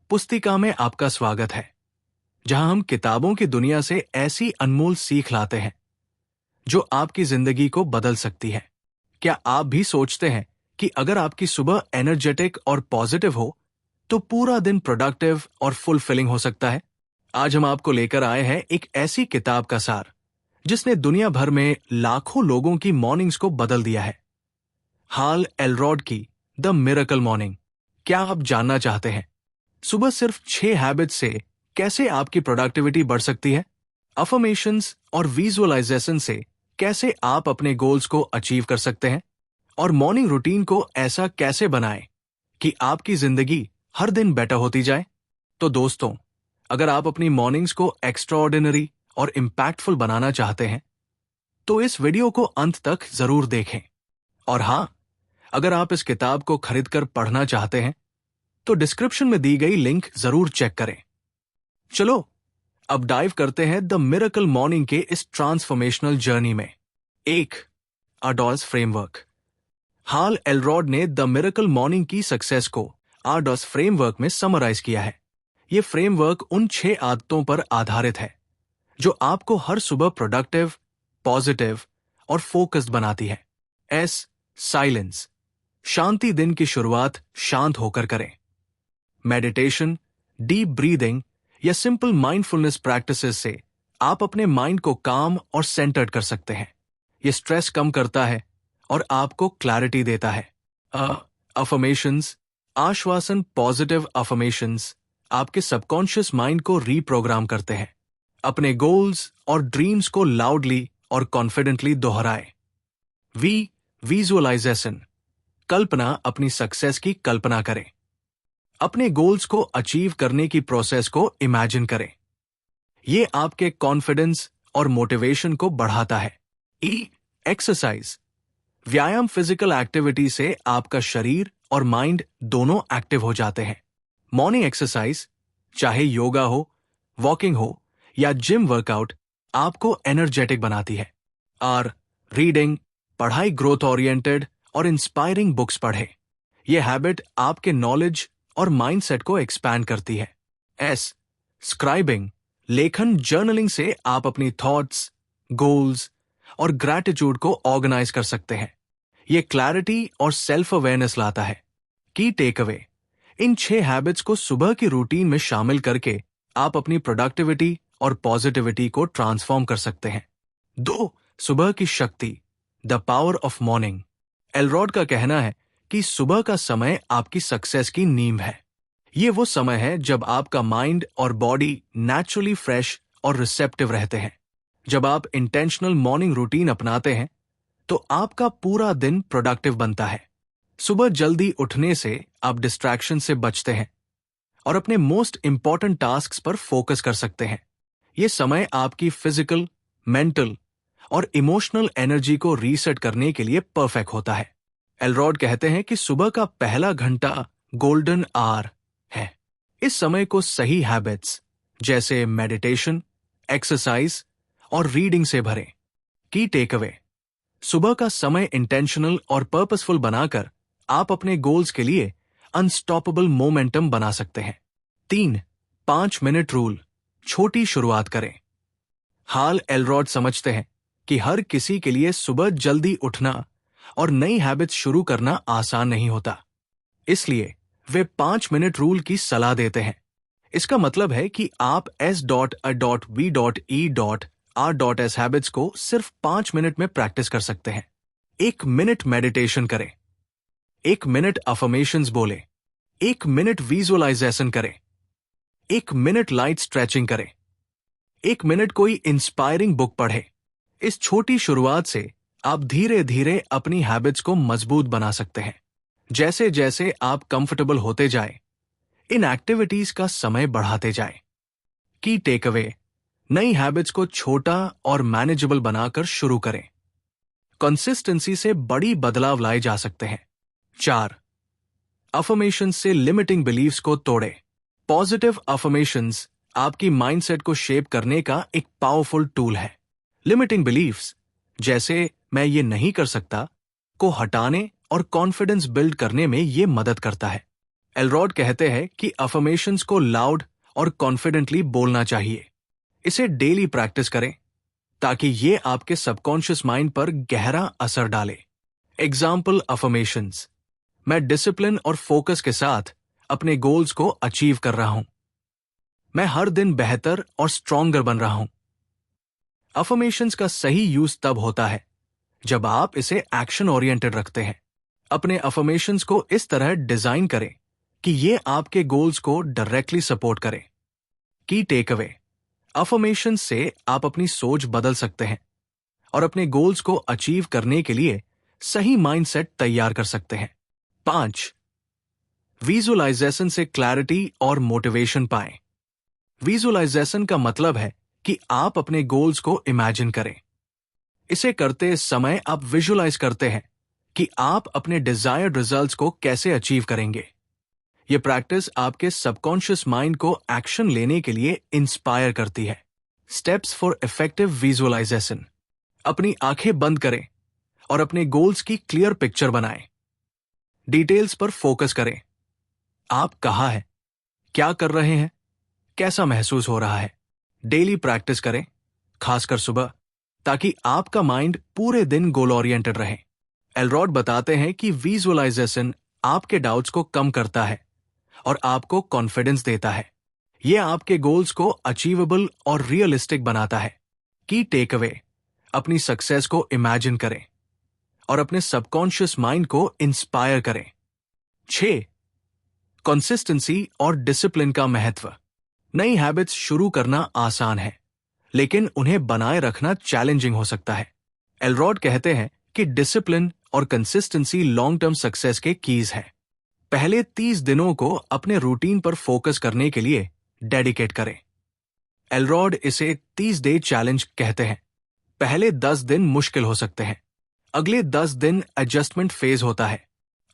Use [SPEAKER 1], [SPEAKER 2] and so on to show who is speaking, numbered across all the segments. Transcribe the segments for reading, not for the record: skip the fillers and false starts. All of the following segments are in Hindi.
[SPEAKER 1] पुस्तिका में आपका स्वागत है, जहां हम किताबों की दुनिया से ऐसी अनमोल सीख लाते हैं जो आपकी जिंदगी को बदल सकती है। क्या आप भी सोचते हैं कि अगर आपकी सुबह एनर्जेटिक और पॉजिटिव हो तो पूरा दिन प्रोडक्टिव और फुलफिलिंग हो सकता है? आज हम आपको लेकर आए हैं एक ऐसी किताब का सार जिसने दुनिया भर में लाखों लोगों की मॉर्निंग्स को बदल दिया है। हाल एलरॉड की द मिरेकल मॉर्निंग। क्या आप जानना चाहते हैं सुबह सिर्फ 6 हैबिट्स से कैसे आपकी प्रोडक्टिविटी बढ़ सकती है? अफर्मेशंस और विजुअलाइजेशन से कैसे आप अपने गोल्स को अचीव कर सकते हैं? और मॉर्निंग रूटीन को ऐसा कैसे बनाएं कि आपकी जिंदगी हर दिन बेटर होती जाए? तो दोस्तों, अगर आप अपनी मॉर्निंग्स को एक्स्ट्राऑर्डिनरी और इम्पैक्टफुल बनाना चाहते हैं तो इस वीडियो को अंत तक जरूर देखें। और हां, अगर आप इस किताब को खरीदकर पढ़ना चाहते हैं तो डिस्क्रिप्शन में दी गई लिंक जरूर चेक करें। चलो अब डाइव करते हैं द मिरेकल मॉर्निंग के इस ट्रांसफॉर्मेशनल जर्नी में। 1. आरडॉस फ्रेमवर्क। हाल एलरॉड ने द मिरेकल मॉर्निंग की सक्सेस को आरडॉस फ्रेमवर्क में समराइज किया है। यह फ्रेमवर्क उन 6 आदतों पर आधारित है जो आपको हर सुबह प्रोडक्टिव, पॉजिटिव और फोकस्ड बनाती है। साइलेंस। शांति। दिन की शुरुआत शांत होकर करें। मेडिटेशन, डीप ब्रीदिंग या सिंपल माइंडफुलनेस प्रैक्टिसेस से आप अपने माइंड को काम और सेंटर्ड कर सकते हैं। यह स्ट्रेस कम करता है और आपको क्लैरिटी देता है। अफर्मेशंस। आश्वासन। पॉजिटिव अफर्मेशंस आपके सबकॉन्शियस माइंड को रीप्रोग्राम करते हैं। अपने गोल्स और ड्रीम्स को लाउडली और कॉन्फिडेंटली दोहराएं। विजुअलाइजेशन। कल्पना। अपनी सक्सेस की कल्पना करें। अपने गोल्स को अचीव करने की प्रोसेस को इमेजिन करें। यह आपके कॉन्फिडेंस और मोटिवेशन को बढ़ाता है। एक्सरसाइज। व्यायाम। फिजिकल एक्टिविटी से आपका शरीर और माइंड दोनों एक्टिव हो जाते हैं। मॉर्निंग एक्सरसाइज, चाहे योगा हो, वॉकिंग हो या जिम वर्कआउट, आपको एनर्जेटिक बनाती है। रीडिंग। पढ़ाई। ग्रोथ ओरिएंटेड और इंस्पायरिंग बुक्स पढ़ें। यह हैबिट आपके नॉलेज और माइंडसेट को एक्सपैंड करती है। स्क्राइबिंग। लेखन। जर्नलिंग से आप अपनी थॉट्स, गोल्स और ग्रैटिट्यूड को ऑर्गेनाइज कर सकते हैं। यह क्लैरिटी और सेल्फ अवेयरनेस लाता है। की टेक अवे। इन 6 हैबिट्स को सुबह की रूटीन में शामिल करके आप अपनी प्रोडक्टिविटी और पॉजिटिविटी को ट्रांसफॉर्म कर सकते हैं। 2. सुबह की शक्ति। The power of morning. Elrod का कहना है कि सुबह का समय आपकी सक्सेस की नींव है। यह वो समय है जब आपका माइंड और बॉडी नेचुरली फ्रेश और रिसेप्टिव रहते हैं। जब आप इंटेंशनल मॉर्निंग रूटीन अपनाते हैं तो आपका पूरा दिन प्रोडक्टिव बनता है। सुबह जल्दी उठने से आप डिस्ट्रैक्शन से बचते हैं और अपने मोस्ट इंपॉर्टेंट टास्क्स पर फोकस कर सकते हैं। यह समय आपकी फिजिकल, मेंटल और इमोशनल एनर्जी को रीसेट करने के लिए परफेक्ट होता है। एलरॉड कहते हैं कि सुबह का पहला घंटा गोल्डन आवर है। इस समय को सही हैबिट्स जैसे मेडिटेशन, एक्सरसाइज और रीडिंग से भरें। की टेक अवे। सुबह का समय इंटेंशनल और पर्पसफुल बनाकर आप अपने गोल्स के लिए अनस्टॉपेबल मोमेंटम बना सकते हैं। 3. 5 मिनट रूल। छोटी शुरुआत करें। हाल एलरॉड समझते हैं कि हर किसी के लिए सुबह जल्दी उठना और नई हैबिट्स शुरू करना आसान नहीं होता। इसलिए वे 5 मिनट रूल की सलाह देते हैं। इसका मतलब है कि आप s.a.v.e.r.s हैबिट्स को सिर्फ 5 मिनट में प्रैक्टिस कर सकते हैं। 1 मिनट मेडिटेशन करें। 1 मिनट अफर्मेशंस बोलें। 1 मिनट विजुअलाइजेशन करें। 1 मिनट लाइट स्ट्रेचिंग करें। 1 मिनट कोई इंस्पायरिंग बुक पढ़ें। इस छोटी शुरुआत से आप धीरे धीरे अपनी हैबिट्स को मजबूत बना सकते हैं। जैसे जैसे आप कंफर्टेबल होते जाएं, इन एक्टिविटीज का समय बढ़ाते जाएं। की टेक अवे। नई हैबिट्स को छोटा और मैनेजेबल बनाकर शुरू करें। कंसिस्टेंसी से बड़ी बदलाव लाए जा सकते हैं। 4. अफर्मेशंस से लिमिटिंग बिलीव्स को तोड़ें। पॉजिटिव अफर्मेशंस आपकी माइंडसेट को शेप करने का एक पावरफुल टूल है। लिमिटिंग बिलीव्स जैसे मैं ये नहीं कर सकता को हटाने और कॉन्फिडेंस बिल्ड करने में ये मदद करता है। एलरॉड कहते हैं कि अफर्मेशंस को लाउड और कॉन्फिडेंटली बोलना चाहिए। इसे डेली प्रैक्टिस करें ताकि ये आपके सबकॉन्शियस माइंड पर गहरा असर डाले। एग्जाम्पल अफर्मेशंस: मैं डिसिप्लिन और फोकस के साथ अपने गोल्स को अचीव कर रहा हूं। मैं हर दिन बेहतर और स्ट्रॉन्गर बन रहा हूं। अफर्मेशंस का सही यूज तब होता है जब आप इसे एक्शन ओरिएंटेड रखते हैं। अपने अफर्मेशंस को इस तरह डिजाइन करें कि ये आपके गोल्स को डायरेक्टली सपोर्ट करें। की टेक अवे: अफर्मेशंस से आप अपनी सोच बदल सकते हैं और अपने गोल्स को अचीव करने के लिए सही माइंडसेट तैयार कर सकते हैं। 5. विजुअलाइजेशन से क्लैरिटी और मोटिवेशन पाएं। विजुअलाइजेशन का मतलब है कि आप अपने गोल्स को इमेजिन करें। इसे करते समय आप विजुअलाइज करते हैं कि आप अपने डिजायर्ड रिजल्ट्स को कैसे अचीव करेंगे। यह प्रैक्टिस आपके सबकॉन्शियस माइंड को एक्शन लेने के लिए इंस्पायर करती है। स्टेप्स फॉर इफेक्टिव विजुअलाइजेशन: अपनी आंखें बंद करें और अपने गोल्स की क्लियर पिक्चर बनाएं। डिटेल्स पर फोकस करें। आप कहाँ हैं, क्या कर रहे हैं, कैसा महसूस हो रहा है। डेली प्रैक्टिस करें, खासकर सुबह, ताकि आपका माइंड पूरे दिन गोल ओरिएंटेड रहे। एलरॉड बताते हैं कि विजुअलाइजेशन आपके डाउट्स को कम करता है और आपको कॉन्फिडेंस देता है। यह आपके गोल्स को अचीवेबल और रियलिस्टिक बनाता है। की टेक अवे: अपनी सक्सेस को इमेजिन करें और अपने सबकॉन्शियस माइंड को इंस्पायर करें। 6. कंसिस्टेंसी और डिसिप्लिन का महत्व। नई हैबिट्स शुरू करना आसान है, लेकिन उन्हें बनाए रखना चैलेंजिंग हो सकता है। एलरॉड कहते हैं कि डिसिप्लिन और कंसिस्टेंसी लॉन्ग टर्म सक्सेस के कीज हैं। पहले 30 दिनों को अपने रूटीन पर फोकस करने के लिए डेडिकेट करें। एलरॉड इसे 30 डे चैलेंज कहते हैं। पहले 10 दिन मुश्किल हो सकते हैं, अगले 10 दिन एडजस्टमेंट फेज होता है,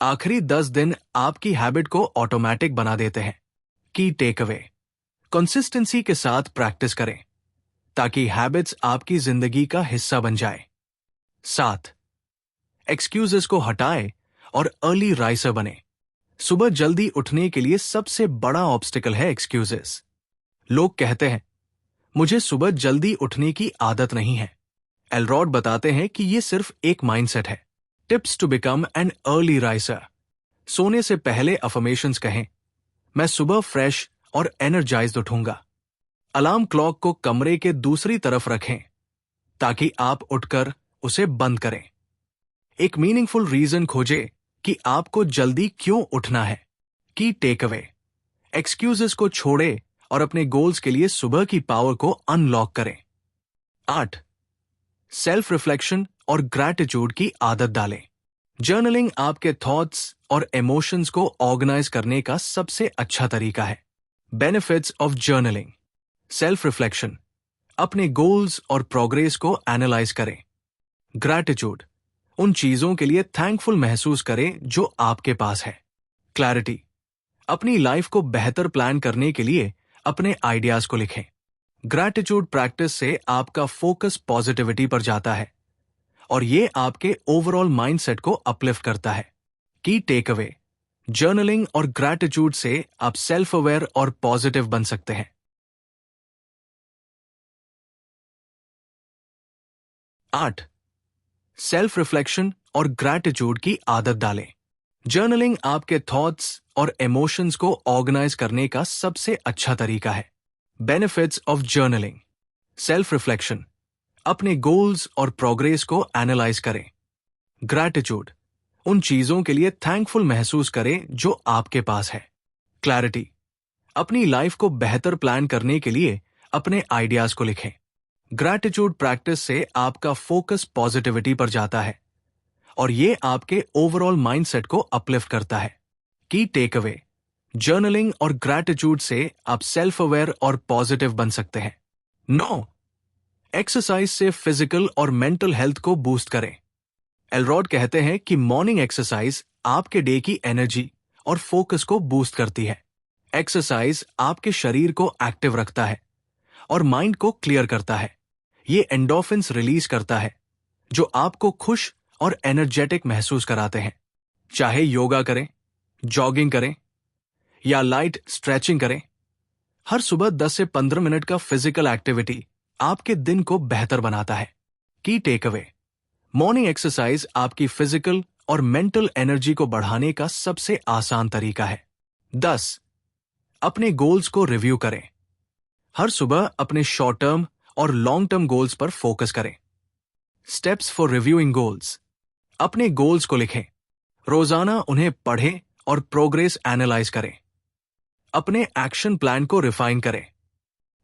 [SPEAKER 1] आखिरी 10 दिन आपकी हैबिट को ऑटोमेटिक बना देते हैं। की टेक अवे: कंसिस्टेंसी के साथ प्रैक्टिस करें ताकि हैबिट्स आपकी जिंदगी का हिस्सा बन जाए। 7. एक्सक्यूजेस को हटाएं और अर्ली राइजर बने। सुबह जल्दी उठने के लिए सबसे बड़ा ऑब्स्टिकल है एक्सक्यूजेस। लोग कहते हैं, मुझे सुबह जल्दी उठने की आदत नहीं है। एलरॉड बताते हैं कि यह सिर्फ एक माइंडसेट है। Tips to become an early riser: सोने से पहले अफर्मेशंस कहें, मैं सुबह फ्रेश और एनर्जाइज्ड उठूंगा। अलार्म क्लॉक को कमरे के दूसरी तरफ रखें ताकि आप उठकर उसे बंद करें। एक मीनिंगफुल रीजन खोजें कि आपको जल्दी क्यों उठना है। की टेक अवे: एक्सक्यूजेस को छोड़ें और अपने गोल्स के लिए सुबह की पावर को अनलॉक करें। 8. सेल्फ रिफ्लेक्शन और ग्रैटिट्यूड की आदत डालें। जर्नलिंग आपके थॉट्स और इमोशंस को ऑर्गेनाइज करने का सबसे अच्छा तरीका है। Benefits of journaling: self reflection: अपने गोल्स और प्रोग्रेस को एनालाइज करें। ग्रैटिट्यूड: उन चीजों के लिए थैंकफुल महसूस करें जो आपके पास है। क्लैरिटी: अपनी लाइफ को बेहतर प्लान करने के लिए अपने आइडियाज को लिखें। ग्रैटिट्यूड प्रैक्टिस से आपका फोकस पॉजिटिविटी पर जाता है और ये आपके ओवरऑल माइंडसेट को अपलिफ्ट करता है। की टेक अवे: जर्नलिंग और ग्रैटिट्यूड से आप सेल्फ अवेयर और पॉजिटिव बन सकते हैं। 8. सेल्फ रिफ्लेक्शन और ग्रैटिट्यूड की आदत डालें। जर्नलिंग आपके थॉट्स और इमोशंस को ऑर्गेनाइज करने का सबसे अच्छा तरीका है। Benefits of journaling: self reflection: अपने गोल्स और प्रोग्रेस को एनालाइज करें। ग्रैटिट्यूड: उन चीजों के लिए थैंकफुल महसूस करें जो आपके पास है। क्लैरिटी: अपनी लाइफ को बेहतर प्लान करने के लिए अपने आइडियाज को लिखें। ग्रैटिट्यूड प्रैक्टिस से आपका फोकस पॉजिटिविटी पर जाता है और ये आपके ओवरऑल माइंडसेट को अपलिफ्ट करता है। की टेक अवे: जर्नलिंग और ग्रैटिट्यूड से आप सेल्फ अवेयर और पॉजिटिव बन सकते हैं। 9. एक्सरसाइज से फिजिकल और मेंटल हेल्थ को बूस्ट करें। एलरॉड कहते हैं कि मॉर्निंग एक्सरसाइज आपके डे की एनर्जी और फोकस को बूस्ट करती है। एक्सरसाइज आपके शरीर को एक्टिव रखता है और माइंड को क्लियर करता है। ये एंडोर्फिन्स रिलीज करता है जो आपको खुश और एनर्जेटिक महसूस कराते हैं। चाहे योगा करें, जॉगिंग करें या लाइट स्ट्रेचिंग करें। हर सुबह 10 से 15 मिनट का फिजिकल एक्टिविटी आपके दिन को बेहतर बनाता है। की टेक अवे, मॉर्निंग एक्सरसाइज आपकी फिजिकल और मेंटल एनर्जी को बढ़ाने का सबसे आसान तरीका है। 10. अपने गोल्स को रिव्यू करें। हर सुबह अपने शॉर्ट टर्म और लॉन्ग टर्म गोल्स पर फोकस करें। स्टेप्स फॉर रिव्यूइंग गोल्स, अपने गोल्स को लिखें, रोजाना उन्हें पढ़ें और प्रोग्रेस एनालाइज करें। अपने एक्शन प्लान को रिफाइन करें।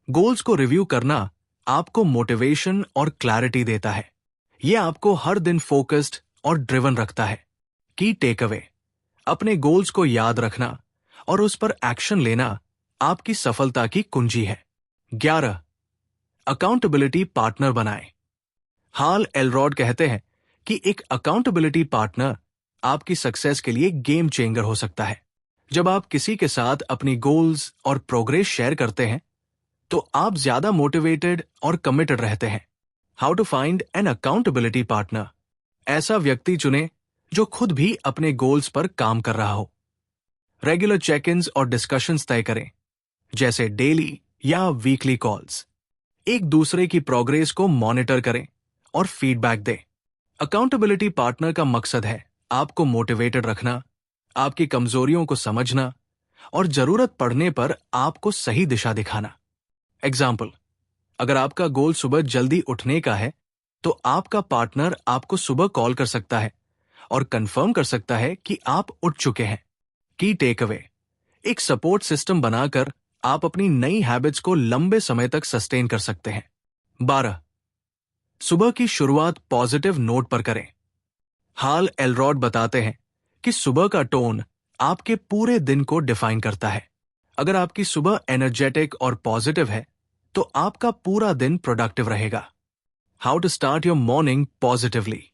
[SPEAKER 1] गोल्स को रिव्यू करना आपको मोटिवेशन और क्लैरिटी देता है। यह आपको हर दिन फोकस्ड और ड्रिवन रखता है। की टेक अवे, अपने गोल्स को याद रखना और उस पर एक्शन लेना आपकी सफलता की कुंजी है। 11. अकाउंटेबिलिटी पार्टनर बनाएं। हाल एलरॉड कहते हैं कि एक अकाउंटेबिलिटी पार्टनर आपकी सक्सेस के लिए गेम चेंजर हो सकता है। जब आप किसी के साथ अपनी गोल्स और प्रोग्रेस शेयर करते हैं तो आप ज्यादा मोटिवेटेड और कमिटेड रहते हैं। How to find an accountability partner, ऐसा व्यक्ति चुनें जो खुद भी अपने गोल्स पर काम कर रहा हो। रेगुलर चेक-इन्स और डिस्कशंस तय करें, जैसे डेली या वीकली कॉल्स। एक दूसरे की प्रोग्रेस को मॉनिटर करें और फीडबैक दें। अकाउंटेबिलिटी पार्टनर का मकसद है आपको मोटिवेटेड रखना, आपकी कमजोरियों को समझना और जरूरत पड़ने पर आपको सही दिशा दिखाना। एग्जाम्पल, अगर आपका गोल सुबह जल्दी उठने का है तो आपका पार्टनर आपको सुबह कॉल कर सकता है और कंफर्म कर सकता है कि आप उठ चुके हैं। की टेक अवे, एक सपोर्ट सिस्टम बनाकर आप अपनी नई हैबिट्स को लंबे समय तक सस्टेन कर सकते हैं। 12. सुबह की शुरुआत पॉजिटिव नोट पर करें। हाल एलरॉड बताते हैं कि सुबह का टोन आपके पूरे दिन को डिफाइन करता है। अगर आपकी सुबह एनर्जेटिक और पॉजिटिव है तो आपका पूरा दिन प्रोडक्टिव रहेगा। How to start your morning positively,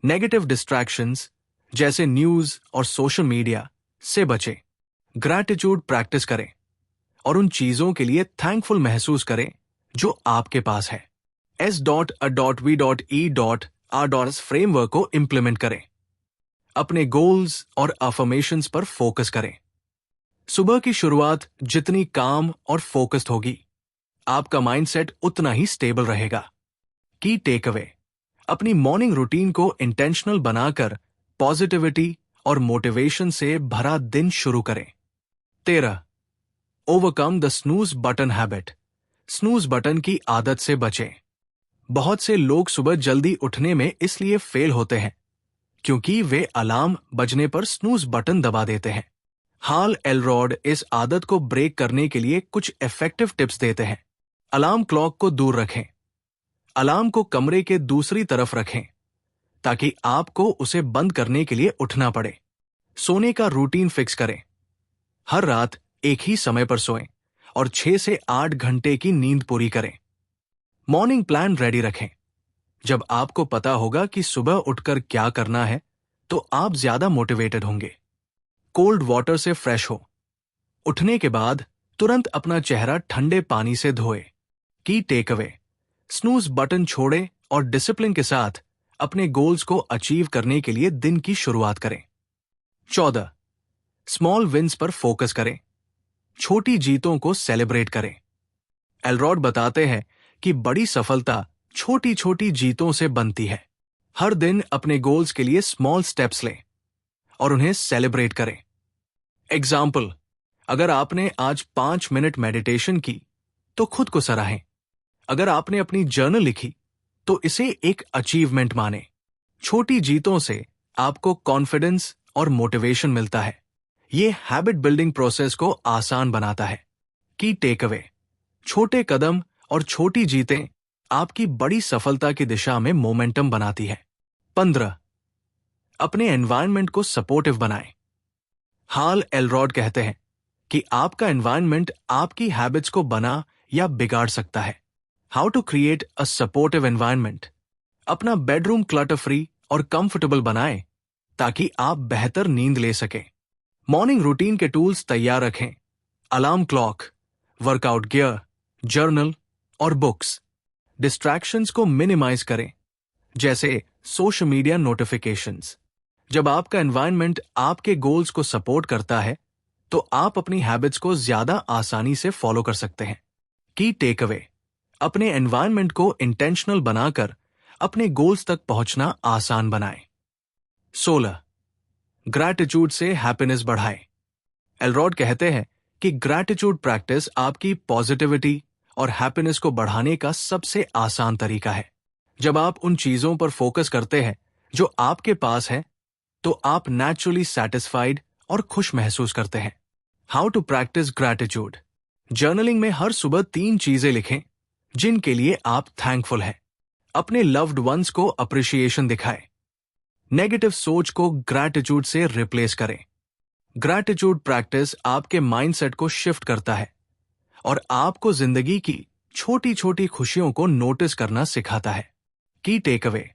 [SPEAKER 1] negative distractions जैसे न्यूज और सोशल मीडिया से बचें। ग्रैटिट्यूड प्रैक्टिस करें और उन चीजों के लिए थैंकफुल महसूस करें जो आपके पास है। S.A.V.E.R. फ्रेमवर्क को इंप्लीमेंट करें। अपने गोल्स और अफर्मेशंस पर फोकस करें। सुबह की शुरुआत जितनी काम और फोकस्ड होगी, आपका माइंडसेट उतना ही स्टेबल रहेगा। की टेक अवे, अपनी मॉर्निंग रूटीन को इंटेंशनल बनाकर पॉजिटिविटी और मोटिवेशन से भरा दिन शुरू करें। 13. Overcome the snooze button habit, snooze button की आदत से बचें। बहुत से लोग सुबह जल्दी उठने में इसलिए फेल होते हैं क्योंकि वे अलार्म बजने पर स्नूज बटन दबा देते हैं। हाल एलरॉड इस आदत को ब्रेक करने के लिए कुछ इफेक्टिव टिप्स देते हैं। अलार्म क्लॉक को दूर रखें। अलार्म को कमरे के दूसरी तरफ रखें ताकि आपको उसे बंद करने के लिए उठना पड़े। सोने का रूटीन फिक्स करें। हर रात एक ही समय पर सोएं और 6 से 8 घंटे की नींद पूरी करें। मॉर्निंग प्लान रेडी रखें। जब आपको पता होगा कि सुबह उठकर क्या करना है तो आप ज्यादा मोटिवेटेड होंगे। कोल्ड वाटर से फ्रेश हो। उठने के बाद तुरंत अपना चेहरा ठंडे पानी से धोए। की टेक अवे, स्नूज बटन छोड़ें और डिसिप्लिन के साथ अपने गोल्स को अचीव करने के लिए दिन की शुरुआत करें। 14. स्मॉल विन्स पर फोकस करें। छोटी जीतों को सेलिब्रेट करें। एलरॉड बताते हैं कि बड़ी सफलता छोटी छोटी जीतों से बनती है। हर दिन अपने गोल्स के लिए स्मॉल स्टेप्स लें और उन्हें सेलिब्रेट करें। एग्जाम्पल, अगर आपने आज 5 मिनट मेडिटेशन की तो खुद को सराहें। अगर आपने अपनी जर्नल लिखी तो इसे एक अचीवमेंट माने। छोटी जीतों से आपको कॉन्फिडेंस और मोटिवेशन मिलता है। ये हैबिट बिल्डिंग प्रोसेस को आसान बनाता है। की टेक अवे, छोटे कदम और छोटी जीतें आपकी बड़ी सफलता की दिशा में मोमेंटम बनाती है। 15. अपने एनवायरनमेंट को सपोर्टिव बनाएं। हाल एलरॉड कहते हैं कि आपका एनवायरनमेंट आपकी हैबिट्स को बना या बिगाड़ सकता है। How to create a supportive environment, अपना बेडरूम क्लटर फ्री और कंफर्टेबल बनाएं ताकि आप बेहतर नींद ले सकें। मॉर्निंग रूटीन के टूल्स तैयार रखें। Alarm clock, workout gear, journal और बुक्स। डिस्ट्रैक्शंस को मिनिमाइज करें, जैसे सोशल मीडिया नोटिफिकेशंस। जब आपका एनवायरनमेंट आपके गोल्स को सपोर्ट करता है तो आप अपनी हैबिट्स को ज्यादा आसानी से फॉलो कर सकते हैं। की टेक अवे, अपने एनवायरनमेंट को इंटेंशनल बनाकर अपने गोल्स तक पहुंचना आसान बनाएं। 16. ग्रैटिट्यूड से हैप्पीनेस बढ़ाएं। एलरॉड कहते हैं कि ग्रैटिट्यूड प्रैक्टिस आपकी पॉजिटिविटी और हैप्पीनेस को बढ़ाने का सबसे आसान तरीका है। जब आप उन चीजों पर फोकस करते हैं जो आपके पास है, तो आप नेचुरली सैटिस्फाइड और खुश महसूस करते हैं। How to practise gratitude. Journaling में हर सुबह 3 चीजें लिखें जिनके लिए आप थैंकफुल हैं। अपने लव्ड वंस को अप्रिशिएशन दिखाएं। नेगेटिव सोच को ग्रैटिट्यूड से रिप्लेस करें। ग्रैटिट्यूड प्रैक्टिस आपके माइंडसेट को शिफ्ट करता है और आपको जिंदगी की छोटी छोटी खुशियों को नोटिस करना सिखाता है। की टेक अवे,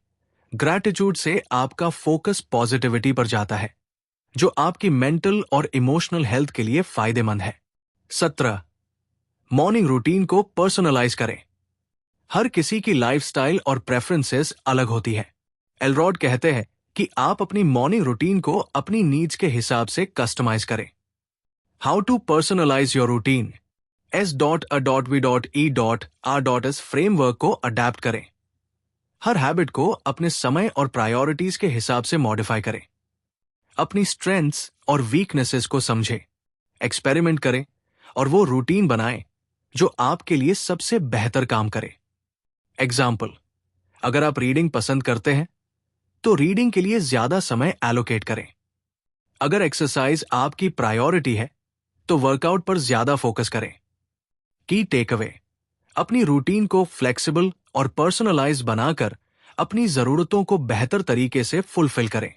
[SPEAKER 1] ग्रैटिट्यूड से आपका फोकस पॉजिटिविटी पर जाता है, जो आपकी मेंटल और इमोशनल हेल्थ के लिए फायदेमंद है। 17. मॉर्निंग रूटीन को पर्सनलाइज करें। हर किसी की लाइफस्टाइल और प्रेफरेंसेस अलग होती है। एलरॉड कहते हैं कि आप अपनी मॉर्निंग रूटीन को अपनी नीड्स के हिसाब से कस्टमाइज करें। How to personalise your routine. S.A.V.E.R.S framework को अडेप्ट करें। हर हैबिट को अपने समय और प्रायोरिटीज के हिसाब से मॉडिफाई करें। अपनी स्ट्रेंथ्स और वीकनेसेस को समझें, एक्सपेरिमेंट करें और वो रूटीन बनाएं जो आपके लिए सबसे बेहतर काम करे। एग्जाम्पल, अगर आप रीडिंग पसंद करते हैं तो रीडिंग के लिए ज्यादा समय एलोकेट करें। अगर एक्सरसाइज आपकी प्रायोरिटी है तो वर्कआउट पर ज्यादा फोकस करें। की टेक अवे, अपनी रूटीन को फ्लेक्सिबल और पर्सनलाइज बनाकर अपनी जरूरतों को बेहतर तरीके से फुलफिल करें।